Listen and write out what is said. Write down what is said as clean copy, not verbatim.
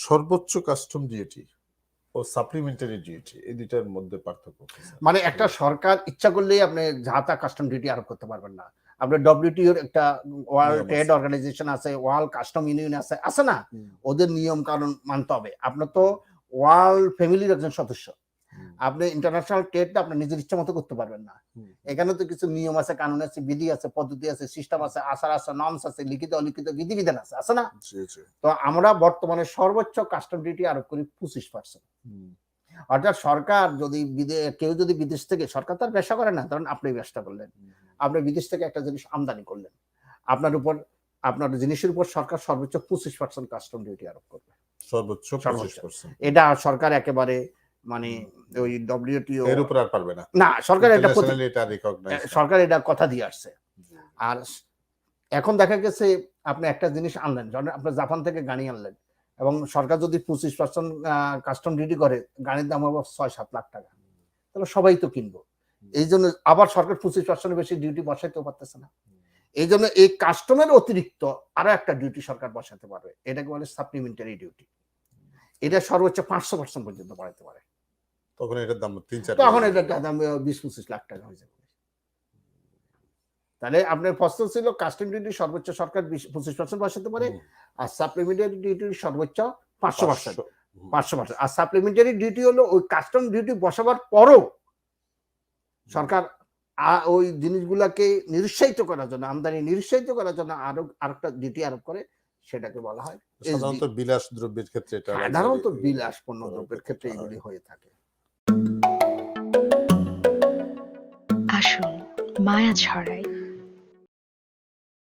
সর্বোচ্চ custom duty ও supplementary duty এই দুইটার মধ্যে পার্থক্য কি, স্যার? মানে একটা সরকার ইচ্ছা করলেই আপনি যা তা কাস্টম ডিউটি আরোপ করতে পারবেন না। আপনার ডব্লিউটিওর একটা ওয়ার্ল্ড নিয়ম ট্রেড আছে। অর্গানাইজেশন আছে, ওয়ার্ল্ড কাস্টম ইউনিয়ন আছে না? ওদের নিয়ম কানুন মানতে হবে। আপনার তো ওয়ার্ল্ড ফ্যামিলির একজন সদস্য। আপনি ইন্টারন্যাশনাল ট্রেডটা আপনার নিজের ইচ্ছা মতো করতে পারবেন না। এখানে তো কিছু নিয়ম আছে, কানুন আছে, বিধি আছে, পদ্ধতি আছে, সিস্টেম আছে, আচার আছে, নর্মস আছে, লিখিত অলিখিত বিধিবিধান আছে না? জি, জি। তো আমরা বর্তমানে সর্বোচ্চ কাস্টম ডিউটি আরোপ করি 25%। অর্থাৎ সরকার যদি কেউ যদি বিদেশ থেকে, সরকার তার ব্যবসা করে না, ধরেন আপনি ব্যবসা করলেন, আপনি বিদেশ থেকে একটা জিনিস আমদানি করলেন, আপনার জিনিসের উপর সরকার সর্বোচ্চ 25% কাস্টম ডিউটি আরোপ করবে। সর্বোচ্চ 25%। এটা সরকার একেবারে মানে ওই ডব্লিউটিও এর উপর আর পারবে না। না, সরকার এটা কথা দিয়ে আসছে। আর এখন দেখা গেছে আপনি একটা জিনিস আনলেন, ধরেন আপনি জাপান থেকে গাড়ি আনলেন এবং সরকার যদি 25% কাস্টম ডিউটি করে, গাড়ির দাম হবে 6-7 লাখ টাকা, তাহলে সবাই তো কিনবো। এই জন্য আবার সরকার 25% বেশি ডিউটি বসাইতেও পারতেছে না। এই জন্য এই কাস্টমের অতিরিক্ত আরো একটা ডিউটি সরকার বসাতে পারবে, এটাকে বলে সাপ্লিমেন্টারি ডিউটি। এটা সর্বোচ্চ 500% পর্যন্ত বাড়াতে পারে। তখন এটার দাম 3-4 তখন এটার দাম 20-25 লাখ টাকা হয়ে যাবে। তাহলে আপনার প্রশ্ন ছিল কাস্টম ডিউটি সর্বোচ্চ সরকার 25% বসাতে পারে, আর সাপ্লিমেন্টারি ডিউটি সর্বোচ্চ 500%। আর সাপ্লিমেন্টারি ডিউটি হলো ওই কাস্টম ডিউটি বসাবার পরও সরকার ওই জিনিসগুলাকে নিরুৎসাহিত করার জন্য, আমদানি নিরুৎসাহিত করার জন্য আরেকটা ডিউটি আরোপ করে, সেটাকে বলা হয় সাধারণত বিলাস দ্রব্যের ক্ষেত্রে এটা সাধারণত বিলাস পণ্য দ্রব্যের ক্ষেত্রে এগুলি হয়ে থাকে। আসুন মায়া ছড়াই।